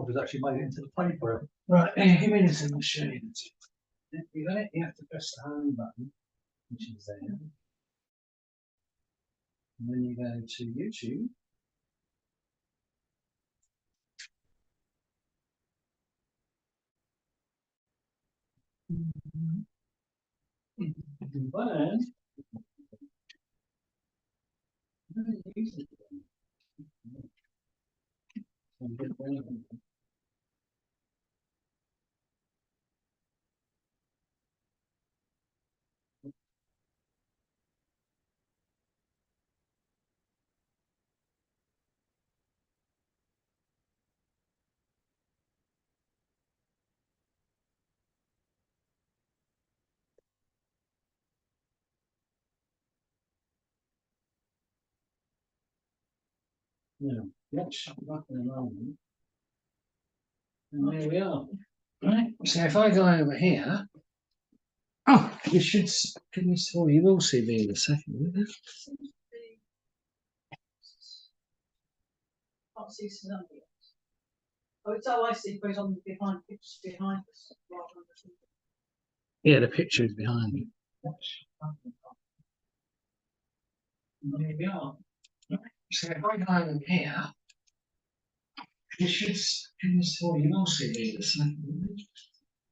has actually made it into the paper. Right, give me this machine. If you got it, you have to press the home button, which is there. And then you go to YouTube. Now, let's shut up in a moment. And there we are. Right, so if I go over here, oh, you should, can you see, well, you will see me in a second, won't you? Can't see some numbers. Oh, it's I see, but it's on behind pictures behind us. Yeah, the picture is behind me. And there we are. So if I go over here, you should, can you see, well, you will see me in a second, won't you?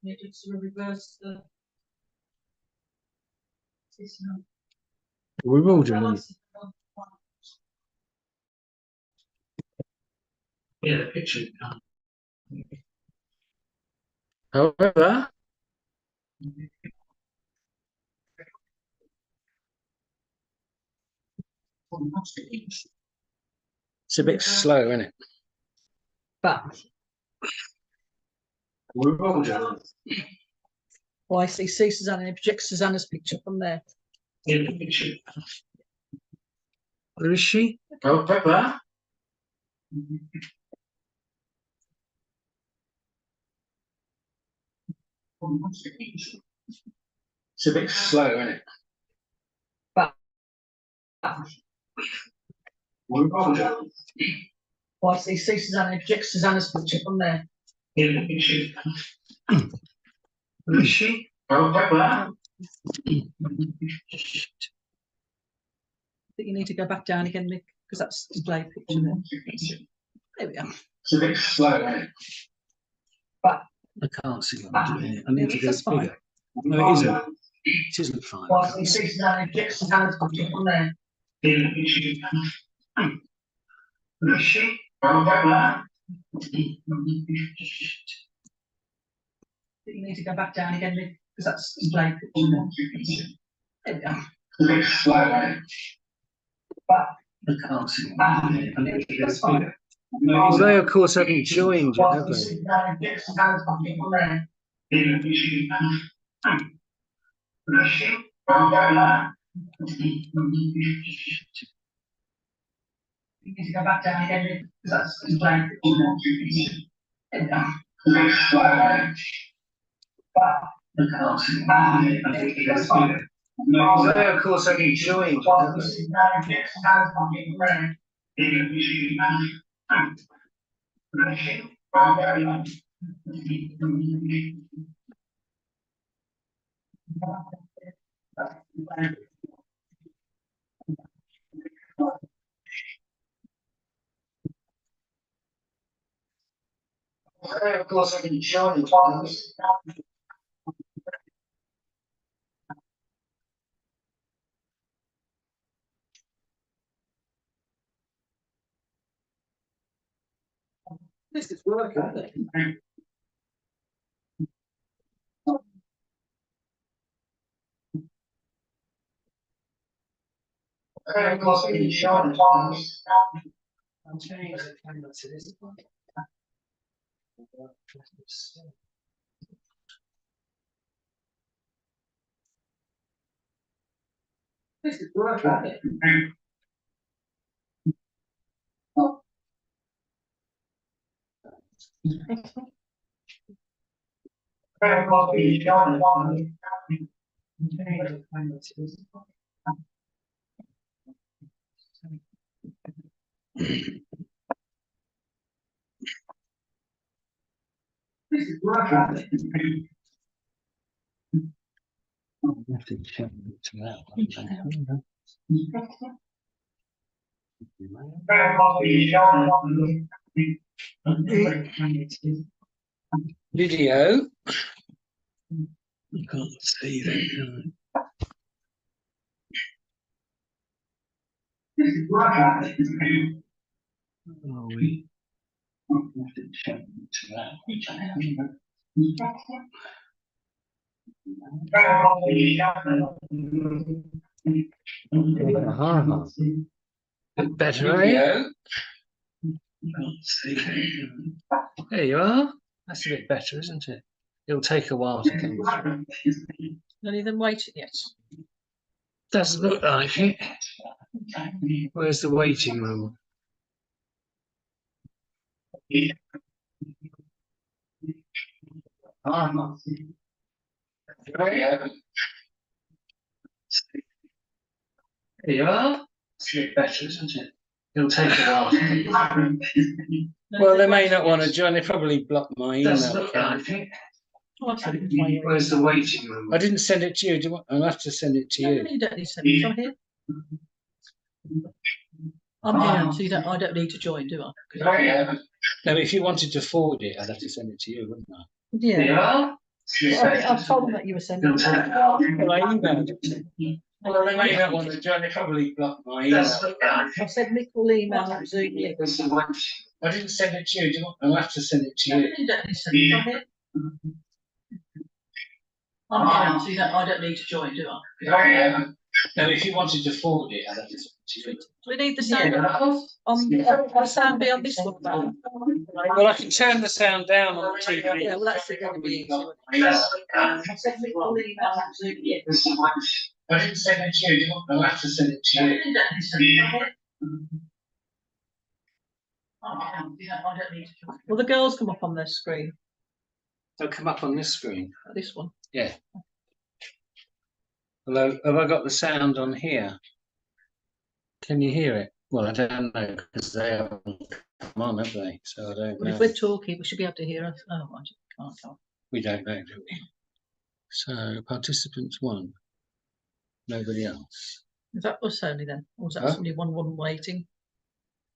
You just sort of reverse the. See some numbers. We will do Oh, I it. see. Yeah, the picture is behind me. However, it's a bit slow, isn't it? But We will do it. well, I see Susanna and project Susanna's picture from there. Yeah, the picture. Where is she? However, it's a bit slow, isn't it? But We will do it. well, I see Susanna and project Susanna's picture from there. Yeah, the picture. Where is she? However, I think you need to go back down again, Mick, because that's display picture there. There we are. it's a bit slow, isn't it? But I can't see what I'm doing. I need to go that's fine. bigger. No, it isn't. It isn't fine. Well, I see Susanna and project Susanna's picture from there. Yeah, the picture. Where is she? However, I think you need to go back down again, Mick, because that's display picture there. There we are. it's a bit slow, isn't it? But I can't see what I'm doing. I need to go that's fine. bigger. No, they, of course, haven't joined yet, Well, have I see they? Susanna and project Susanna's picture from there. Yeah, the picture. Where is she? However, You need to go back down again, Mick, because that's display picture there. There we are. it's a bit slow, isn't it? But I can't see what I'm doing. I need to go that's fine. bigger. No, they, of course, haven't joined yet, Well, have I they? see Susanna and project Susanna's picture from there. Yeah, the picture. Where is she? However, they, of course, haven't joined yet, have they? This is working, isn't it? They, of course, haven't joined yet, have they? I'll change the camera to this one. This is working, isn't it? They, of course, haven't joined yet, have they? Change the camera to this one. I'll have to check to that one. Video. You can't see that, can I? Oh, we I'll have to check to that. Bit better, eh? You can't see that. There you are. That's a bit better, isn't it? It'll take a while to come through. None of them waiting yet. Doesn't look like it. Where's the waiting room? There you are. It's a bit better, isn't it? It'll take a while to come through. Well, they may not want to join. They probably blocked my email account. Oh, I said it was my email. Where's the waiting room? I didn't send it to you. Do you want? I'll have to send it to you. No, you don't need to send it. I'm here. I'm here, so you don't, I don't need to join, do I? No, if you wanted to forward it, I'd have to send it to you, wouldn't I? Yeah. Well, I've told them that you were sending it. Well, I emailed it to you. Well, they may not want to join. They probably blocked my email. I said Mick will email Zoom link. I didn't send it to you. Do you want? I'll have to send it to No, you. you don't need to send it. I'm here. I'm here, so you don't, I don't need to join, do I? No, if you wanted to forward it, I'd have to send it to you. Do we need the sound on the sound be on this one? Well, I can turn the sound down on the TV. Yeah, well, that's going to be easy. I said Mick will email Zoom link. I didn't send it to you. Do you want? I'll have to send it to No, you. you don't need to send it. I'm here. I don't need to join. Will the girls come up on their screen? They'll come up on this screen. This one. Yeah. Hello, have I got the sound on here? Can you hear it? Well, I don't know because they haven't come on, have they? So I don't Well, know. if we're talking, we should be able to hear us. Oh, I can't. We don't know, do we? So participants one. Nobody else. Is that us only then? Or is that Huh? only one waiting?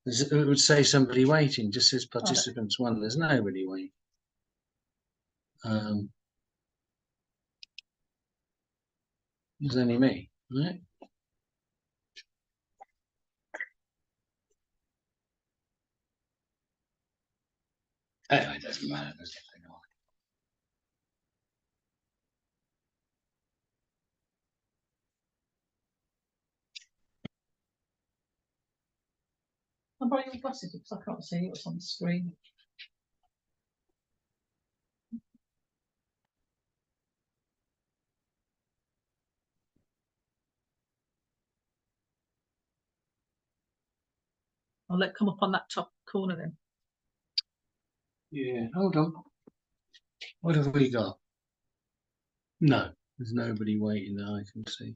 It would say somebody waiting. Just says participants one. There's nobody waiting. There's only me, right? Anyway, it doesn't matter. Does it? I'm buying your glasses because I can't see what's on the screen. I'll let it come up on that top corner then. Yeah, hold on. What have we got? No, there's nobody waiting that I can see.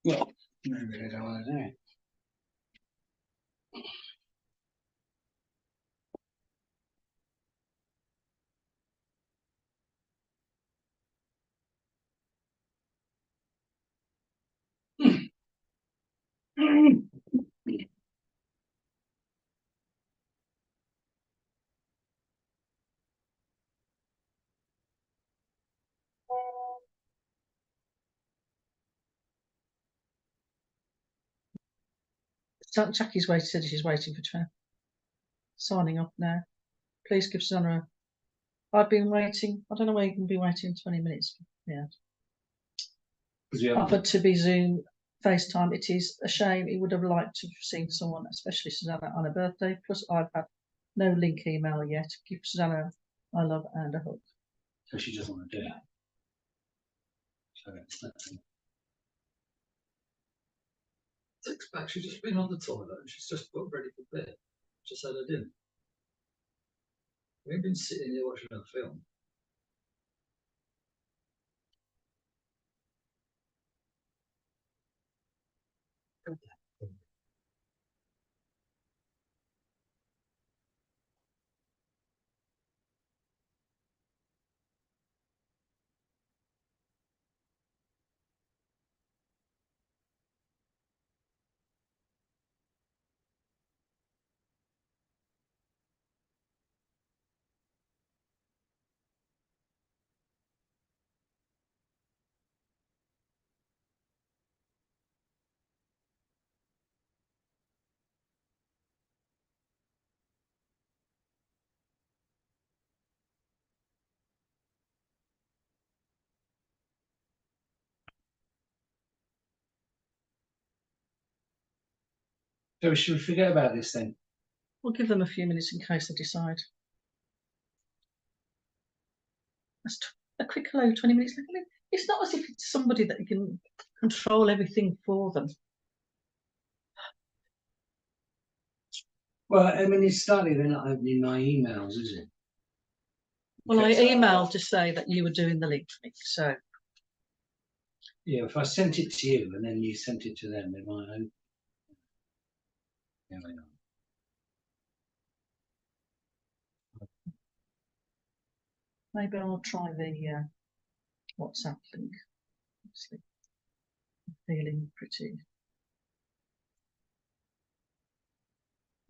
Well, maybe they don't want to do it. Jackie's waiting, said she's waiting for Trev. Signing off now. Please give Susanna I've been waiting. I don't know where you can be waiting 20 minutes. Yeah. Offered to be Zoom FaceTime. It is a shame. He would have liked to have seen someone, especially Susanna, on her birthday. Plus, I've had no link email yet. Give Susanna my love and a hug. So she doesn't want to do it. So that's Expect she's just been on the toilet and she's just got ready for bed. Just said I didn't. We've been sitting here watching a film. So should we forget about this then? We'll give them a few minutes in case they decide. That's a quick hello, 20 minutes. I mean, it's not as if it's somebody that you can control everything for them. Well, I mean, it's slightly they're not opening my emails, is it? Well, I emailed to say that you were doing the link, Mick, so. Yeah, if I sent it to you and then you sent it to them, they might open. Yeah, they are. Maybe I'll try the WhatsApp link. Obviously, I'm feeling pretty.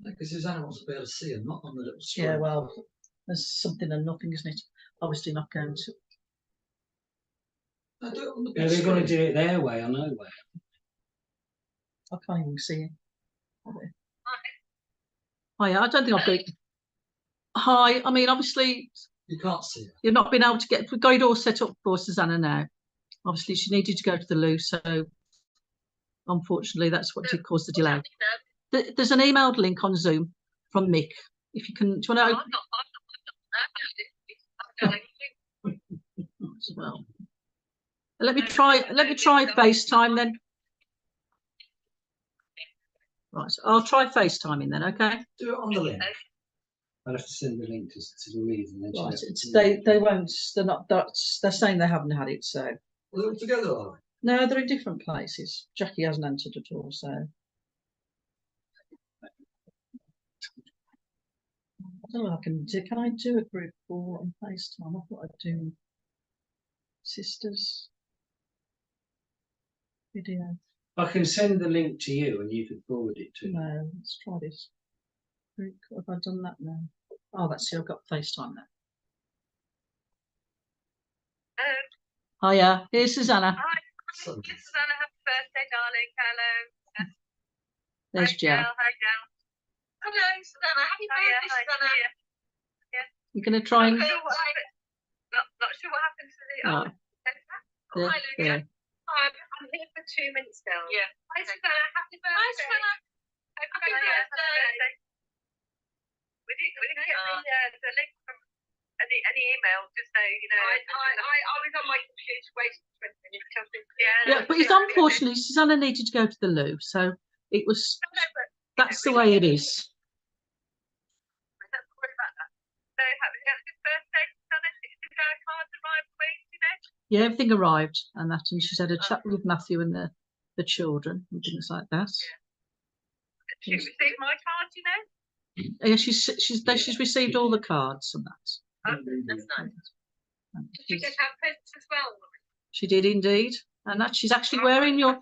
Because Susanna wants to be able to see them, not on the little screen. Yeah, well, there's something and nothing, isn't it? Obviously not going to. No, do it on the big Yeah, they're going to screen. do it their way or no way. I can't even see it. Hi, I don't think I've got it. Hi, I mean, obviously, You can't see it. you've not been able to get. We've got it all set up for Susanna now. Obviously, she needed to go to the loo, so unfortunately, that's what did cause the delay. There's an emailed link on Zoom from Mick. If you can, do you want to open? As well. Let me try FaceTime then. Right, I'll try FaceTiming then, okay? Do it on the link. I'll have to send the link to Louise and then Right, she'll they won't. They're not. They're saying they haven't had it. So We're all together, are we? no, they're in different places. Jackie hasn't answered at all. So I don't know. If I can do. Can I do a group call on FaceTime? I thought I'd do sisters video. I can send the link to you and you can forward it to me. No, let's try this. Group. Have I done that now? Oh, that's it. I've got FaceTime now. Hiya, here's Susanna. Hi, Susanna, happy birthday, darling. Hello. There's Joe. Hi, Joe. Hello, Susanna. Happy birthday, Susanna. You're going to try and. Not sure what happened to the. Oh. Hi, Lydia. Hi, I'm here for 2 minutes now. Yeah. Hi, Susanna. Happy birthday. Hi, Susanna. Happy birthday. We didn't get the link from any email to say, you know. I was on my computer waiting for 20 minutes. Yeah, but it's unfortunately Susanna needed to go to the loo, so it was. That's the way it is. Don't worry about that. So, happy birthday, Susanna. Did our cards arrive for you know? Yeah, everything arrived and that, and she's had a chat with Matthew and the children and things like that. She received my card, you know. Yeah, she's received all the cards and that. Oh, that's nice. Did you get our presents as well? She did indeed, and that she's actually wearing your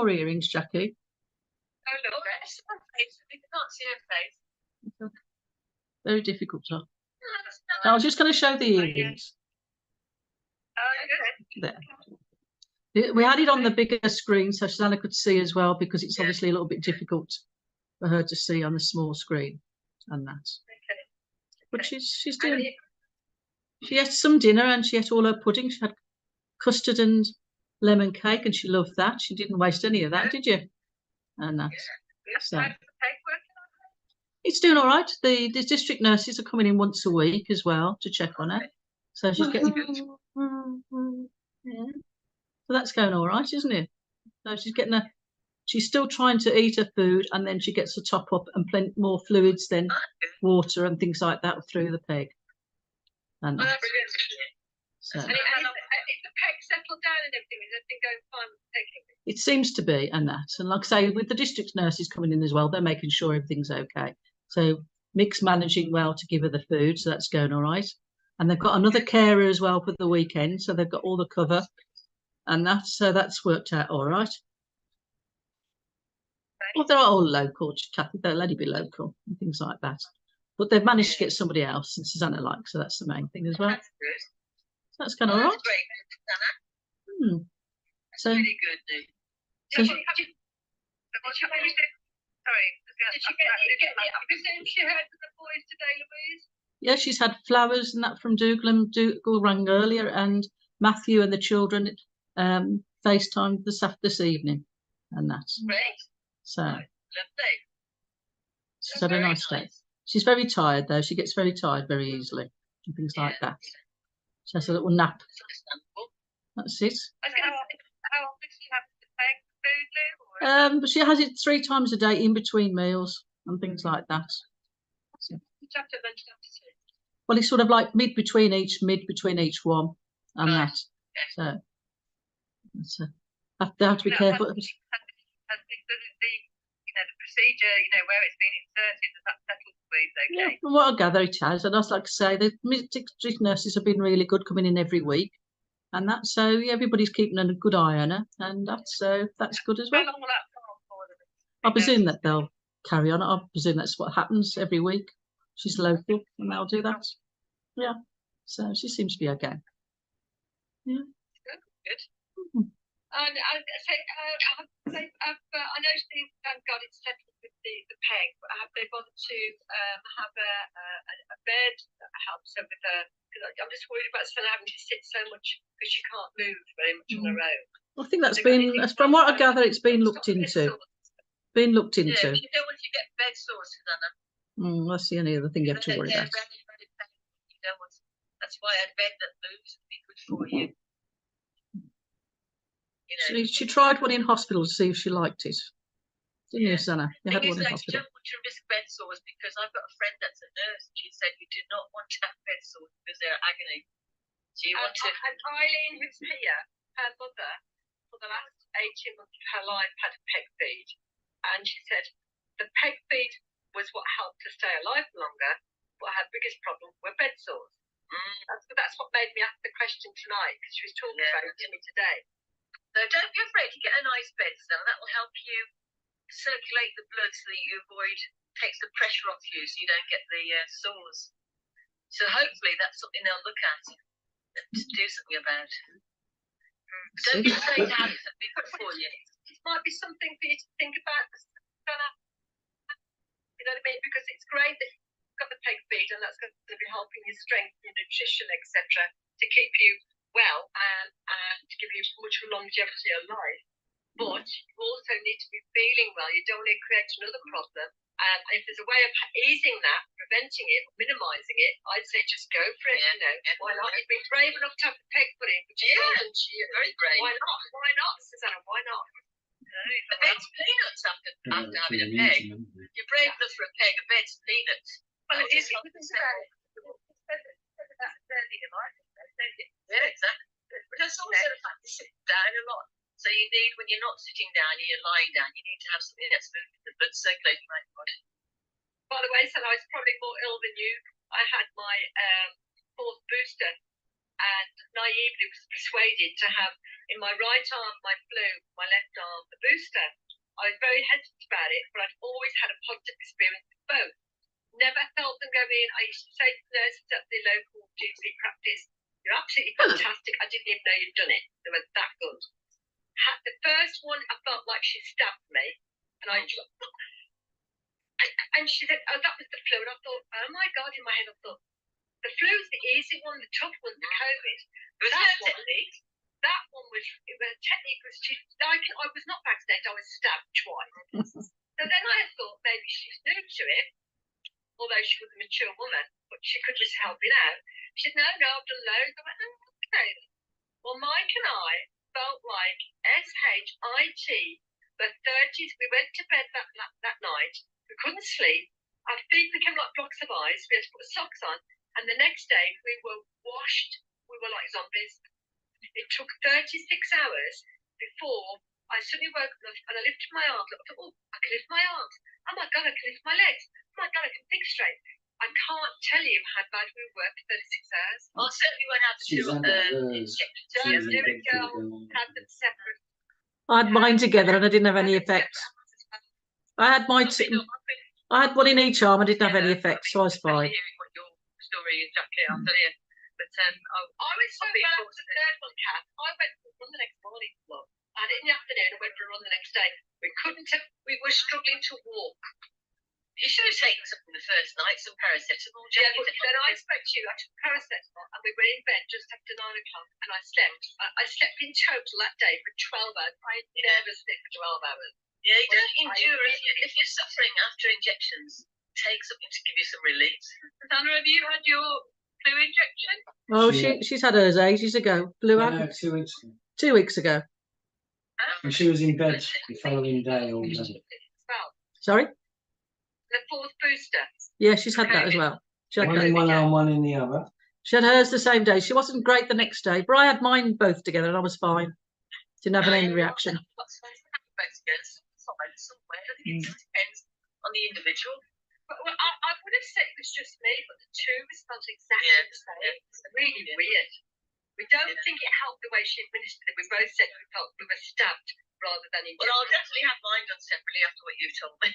earrings, Jackie. Oh look, there's her face. We can't see her face. Very difficult, huh? I was just going to show the earrings. Oh, good. There. We had it on the bigger screen so Susanna could see as well, because it's obviously a little bit difficult for her to see on the small screen and that. Okay. But she's doing. She ate some dinner and she ate all her pudding. She had custard and lemon cake and she loved that. She didn't waste any of that, did you? And that. So it's doing all right. The district nurses are coming in once a week as well to check on her. So she's getting. Yeah. So that's going all right, isn't it? So she's getting a she's still trying to eat her food, and then she gets a top up and plenty more fluids than water and things like that through the peg. And that. So. And if the peg settled down and everything, is everything going fine with pegging? It seems to be, and that. And like I say, with the district nurses coming in as well, they're making sure everything's okay. So Mick's managing well to give her the food, so that's going all right. And they've got another carer as well for the weekend, so they've got all the cover and that. So that's worked out all right. Well, they're all local, Kathy. They'll only be local and things like that. But they've managed to get somebody else, and Susanna likes, so that's the main thing as well. That's good. So that's kind of all right. Great, Susanna. So, really good news. So- Sorry. Did she get the everything she heard from the boys today, Louise? yeah, she's had flowers and that from Dougal, and Dougal rang earlier, and Matthew and the children FaceTimed this evening, and that's Great. so. Lovely. She's had a nice day. She's very tired though. She gets very tired very easily and things like that. She has a little nap. That's it. I was going to say, how often does she have to peg food, Lou? Or But she has it 3 times a day in between meals and things like that. So, after lunch, after tea? well, it's sort of like mid between each one, and Right. that. So they have to be careful. Has the procedure, where it's been inserted, does that settle for you? Yeah, Okay. from what I gather, it has. And as like I say, the district nurses have been really good coming in every week, and that's so yeah, everybody's keeping a good eye on her, and that's good as How well. long will that go on for them? I presume that they'll carry on. I presume that's what happens every week. She's local, and they'll do that. Yeah, so she seems to be okay. Yeah. Good. Mhm. And I know she, thank God, it's settled with the peg, but have they bothered to have a bed that helps her with her? Because I'm just worried about Stella having to sit so much because she can't move very much on her own. I think that's been, from what I gather, it's been looked into. Been looked Yeah, into. you don't want to get bed sores, Susanna. That's the only other thing you have to worry about. You don't want. That's why a bed that moves would be good for you. She tried one in hospital to see if she liked it. Didn't you, Susanna? You had Thing one is, in like, you hospital. don't want to risk bed sores because I've got a friend that's a nurse and she said you do not want to have bed sores because they're agony. So you want to. And Eileen, who's here, her mother, for the last 18 months of her life, had a peg feed. And she said the peg feed was what helped her stay alive longer, but her biggest problem were bed sores. That's what made me ask the question tonight because she was talking about it to me today. So don't be afraid to get a nice bed, Stella. That will help you circulate the blood so that you takes the pressure off you so you don't get the sores. So hopefully that's something they'll look at and do something about. Don't be afraid to have it be good for you. It might be something for you to think about, Stella. You know what I mean? Because it's great that you've got the peg feed and that's going to be helping your strength, your nutrition, etc. to keep you well and to give you much longevity of life. But you also need to be feeling well. You don't want to create another problem. And if there's a way of easing that, preventing it, minimising it, I'd say just go for it. Why not? You've been brave enough to have the peg put in, but very brave. Why not? Why not, Susanna? Why not? A bed's peanuts after having a peg. You're brave enough for a peg. A bed's peanuts. Well, it is. Yeah, exactly. But that's also the fact you sit down a lot. So you need, when you're not sitting down, you're lying down, you need to have something that's moving the blood circulating around your body. By the way, so I was probably more ill than you. I had my 4th booster and naively was persuaded to have in my right arm my flu, my left arm the booster. I was very hesitant about it, but I'd always had a positive experience with both. Never felt them go in. I used to say to nurses at the local GP practice, "You're absolutely fantastic. I didn't even know you'd done it. They were that good." The first one, I felt like she stabbed me, and and she said, "Oh, that was the flu." And I thought, "Oh my God!" In my head, I thought, "The flu's the easy one, the tough one, the COVID." But that one was technique was I was not vaccinated. I was stabbed twice. So then I thought maybe she's new to it, although she was a mature woman, but she could just help it out. She said, "No, I've done loads." I went, "Oh, okay." Well, Mike and I felt like SHIT the 30s. We went to bed that night. We couldn't sleep. Our feet became like blocks of ice. We had to put socks on. And the next day, we were washed. We were like zombies. It took 36 hours before I suddenly woke up and I lifted my arms. I thought, oh, I can lift my arms. Oh my God, I can lift my legs. Oh my God, I can think straight. I can't tell you how bad we were for 36 hours. I certainly won't have to do injections. Don't do it, girl. Have them separate. I had mine together and I didn't have any effects. I had mine. I had one in each arm. I didn't have any effects, so I was fine. What your story is, Jackie, I'll tell you. But I was so bad after the third one, Kath. I went for a run the next morning. Look, I had it in the afternoon. I went for a run the next day. We were struggling to walk. you should have taken something the first night, some paracetamol. Yeah, but then I spoke to you. I took paracetamol and we were in bed just after 9 o'clock and I slept. I slept in total that day for 12 hours. I never slept for 12 hours. Yeah, you don't endure it. If you're suffering after injections, take something to give you some relief. Susanna, have you had your flu injection? Oh, she's had hers ages ago. Flu No, 2 weeks ago. 2 weeks ago. And she was in bed the following day all day. Sorry? The fourth booster. Yeah, she's had that as well. She had, One in one arm, one in the other. she had hers the same day. She wasn't great the next day, but I had mine both together and I was fine. Didn't have any reaction. Somewhere. I think it just depends on the individual. Well, I would have said it was just me, but the two responded exactly the same. It's really weird. We don't think it helped the way she administered it. We both said we felt we were stabbed rather than injected. Well, I'll definitely have mine done separately after what you've told me.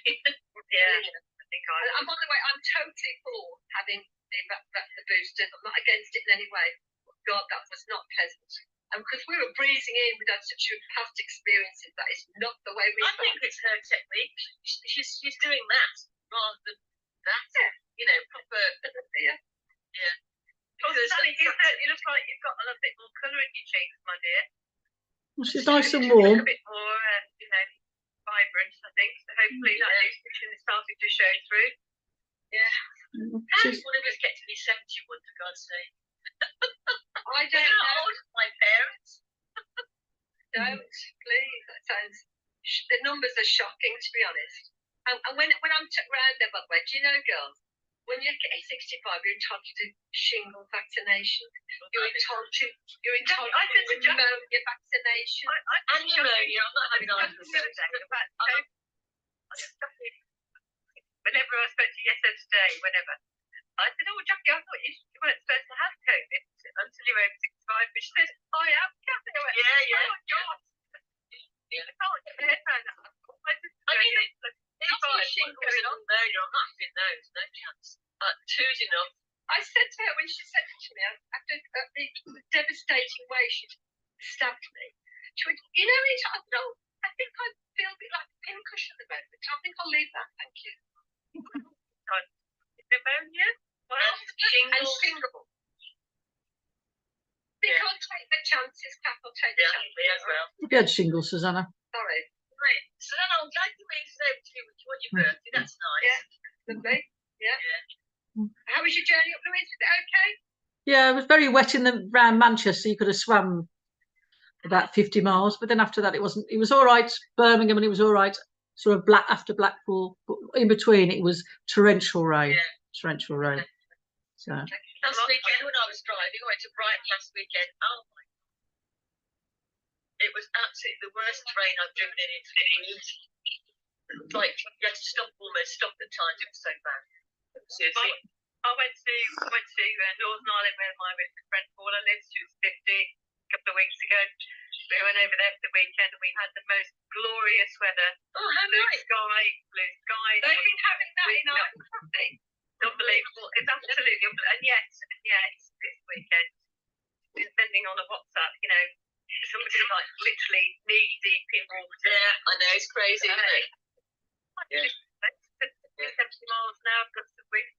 Yeah, I think I. And by the way, I'm totally for having the boosters. I'm not against it in any way. God, that was not pleasant. And because we were breezing in, we'd had such past experiences. That is not the way we. I think it's her technique. She's doing that rather than that. Yeah. You know, proper. Yeah. Yeah. Because Sally, you look like you've got a little bit more colour in your cheeks, my dear. Well, she's nice and You warm. look a bit more, vibrant, I think. So hopefully that nutrition is starting to show through. Yeah. How She's, does one of us get to be 71, for God's sake? I They're don't not know. old as my parents. Don't, please. That sounds. The numbers are shocking, to be honest. And when I'm round there, by the way, do you know, girls, when you get 65, you're entitled to shingle vaccination. You're entitled to pneumonia vaccination. And pneumonia, I'm not having either of those. Whenever I spoke to you yesterday today, I said, oh, Jackie, I thought you weren't supposed to have COVID until you were over 65. But she said, I am, Kathy. I went, yeah. Oh, God. I can't get my head around that. I mean, it's not shingles and pneumonia. I'm not having those. No chance. Two's enough. I said to her when she said it to me, after the devastating way she stabbed me, she went, you know, I think I feel a bit like a pincushion at the moment. I think I'll leave that, thank you. Pneumonia? What else? And shingles. We can't take the chances, Kath. I'll take the chances. Me as well. you had shingles, Susanna. Sorry. Right. So then I'm glad you made it over to your birthday. That's nice. Yeah. Lovely. Yeah. How was your journey up Louise? Was it okay? Yeah, it was very wet around Manchester. You could have swam about 50 miles, but then after that, it wasn't. It was all right. Birmingham, and it was all right. Sort of after Blackpool, but in between, it was torrential rain. Yeah. Torrential rain. So Last weekend when I was driving, I went to Brighton last weekend. Oh my God. It was absolutely the worst train I've driven in years. Like, you had to stop at times. It was so bad. Seriously. I went to Northern Ireland where my friend Paula lives. She was 50 a couple of weeks ago. We went over there for the weekend and we had the most glorious weather. Oh, how nice. Blue sky. They've been having that in Ireland, haven't they? Unbelievable. It's absolutely unbelievable. And yes, this weekend, been sending on a WhatsApp, somebody like literally knee deep in water. Yeah, I know, it's crazy, isn't it? Yeah. 70 miles an hour plus the wind.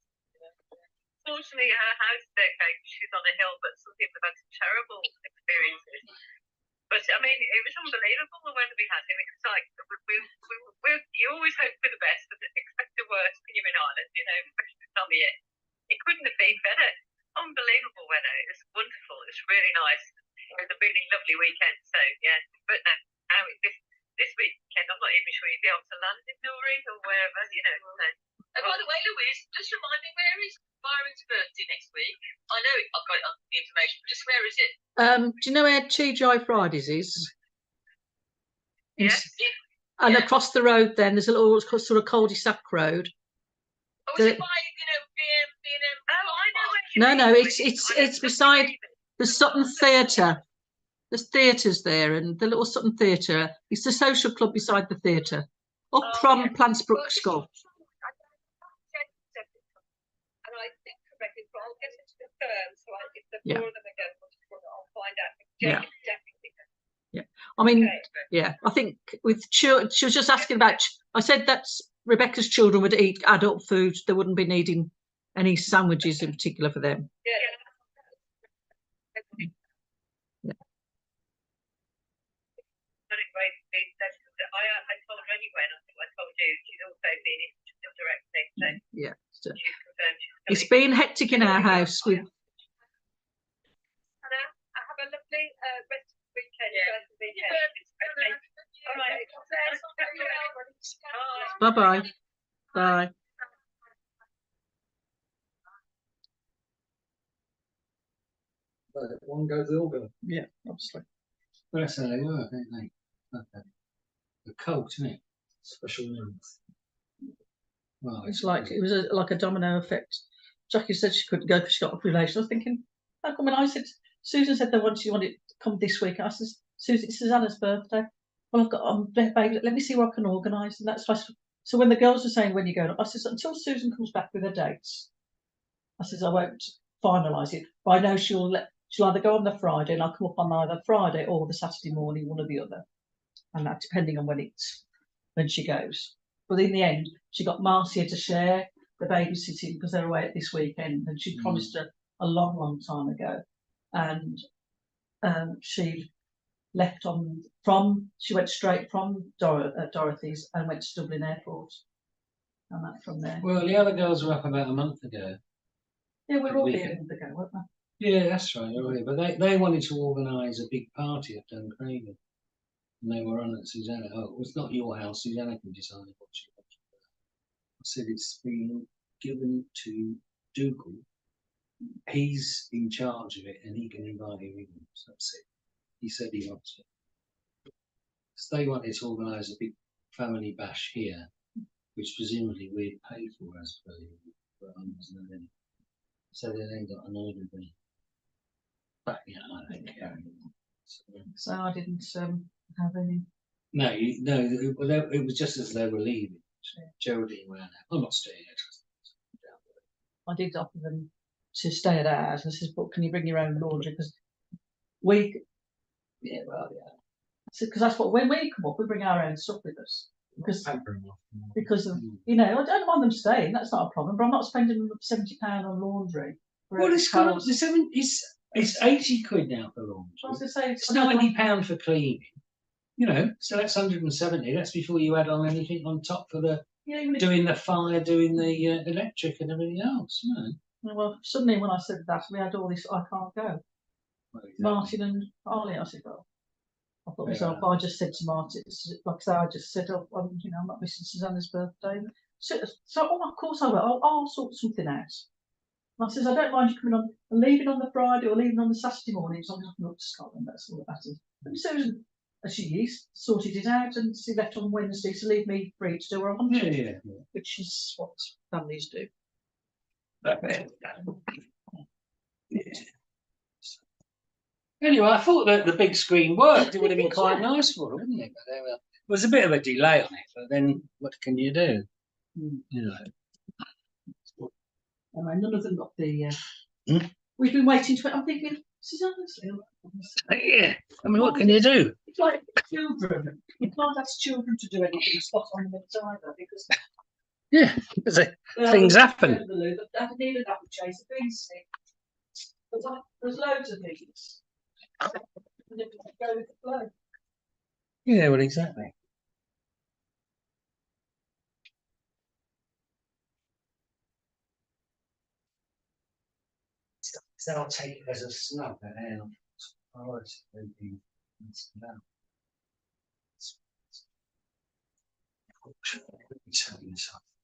Fortunately, her house is okay. She's on a hill, but some people have had some terrible experiences. But I mean, it was unbelievable the weather we had. It was like you always hope for the best, but expect the worst when you're in Ireland. Especially this time of year. It couldn't have been better. Unbelievable weather. It was wonderful. It was really nice. It was a really lovely weekend. So yeah, but now this weekend I'm not even sure you'd be able to land in Newry or wherever, you know. So. And by the way, Louise, just remind me, where is Byron's birthday next week? I know I've got it on the information, but just where is it? Do you know where TGI Fridays is? Yes. And across the road, then there's a little sort of cul-de-sac road. Oh, is it by, you know, B&M? Oh, I know where you No, mean. it's beside the Sutton Theatre. There's theatres there, and the little Sutton Theatre. It's the social club beside the theatre, up from Plantsbrook School. And I think correctly, but I'll get it to confirm. So if the four of them are going, I'll find out. Definitely. Yeah, I mean, yeah, I think with children, she was just asking about. I said that Rebecca's children would eat adult food; they wouldn't be needing any sandwiches in particular for them. Yeah. I told her anyway, and I think I told you, she's also been in the directing. So yeah, so she's confirmed. it's been hectic in our house with. Hannah, have a lovely rest of the weekend. All right. Bye-bye. Bye. One goes, they all go. Yeah, obviously. Well, that's how they work, ain't they? Okay. The cult, isn't it? Special needs. Well, It's like it was like a domino effect. Jackie said she couldn't go because she got a relation. I was thinking, how come when I said Susan said she wanted to come this week? I said, Susan, it's Susanna's birthday. Well, I've got baby. Let me see what I can organise. And that's why. So when the girls were saying when you're going, I said until Susan comes back with her dates, I said I won't finalise it. But I know she'll either go on the Friday and I'll come up on either Friday or the Saturday morning, one or the other, and that depending on when she goes. But in the end, she got Marcia to share the babysitting because they're away at this weekend, and she promised her a long, long time ago. And she left she went straight from Dorothy's and went to Dublin Airport, and that from there. Well, the other girls were up about a month ago. Yeah, we're all here a month ago, weren't we? Yeah, that's right. But they wanted to organise a big party at Duncraven. And they were on at Susanna. Oh, it's not your house. Susanna can decide what she wants to do. I said it's been given to Dougal. He's in charge of it and he can invite you in. So that's it. He said he wants it. So they wanted to organise a big family bash here, which presumably we'd pay for as per the. So they then got annoyed with me. But yeah, I don't care. So I didn't have any. No, it was just as they were leaving. Geraldine ran out. I'm not staying at. I did offer them to stay at ours. I said, but can you bring your own laundry? Because because that's what when we come up, we bring our own stuff with us. Because of I don't mind them staying. That's not a problem. But I'm not spending £70 on laundry. Well, it's £80 now for laundry. I was going to say it's £90 for cleaning. So that's 170. That's before you add on anything on top for the doing the fire, doing the electric and everything else. Well, suddenly when I said that, we had all this. I can't go. Well, exactly. Martin and Ollie, I said, well, I thought myself. I just said to Martin, like I said, I just said, oh, I'm not missing Susanna's birthday. So of course I will. I'll sort something out. And I says, I don't mind you coming on and leaving on the Friday or leaving on the Saturday morning as long as I can up to Scotland. That's all that matters. But Susan, as she is, sorted it out and she left on Wednesday to leave me free to do what I want to. Yeah. Which is what families do. Anyway, I thought that the big screen worked. It would have been quite nice for them, wouldn't it? But there was a bit of a delay on it. But then, what can you do? None of them got the. We've been waiting to. I'm thinking, Susanna's. Yeah. I mean, what can you do? It's like children. You can't ask children to do anything spot on the either because. Yeah, things happen. I need an apple chase, a bean stick. There's loads of things. And they go with the flow. Yeah, well, exactly. So I'll take it as a snub and Let me turn this off.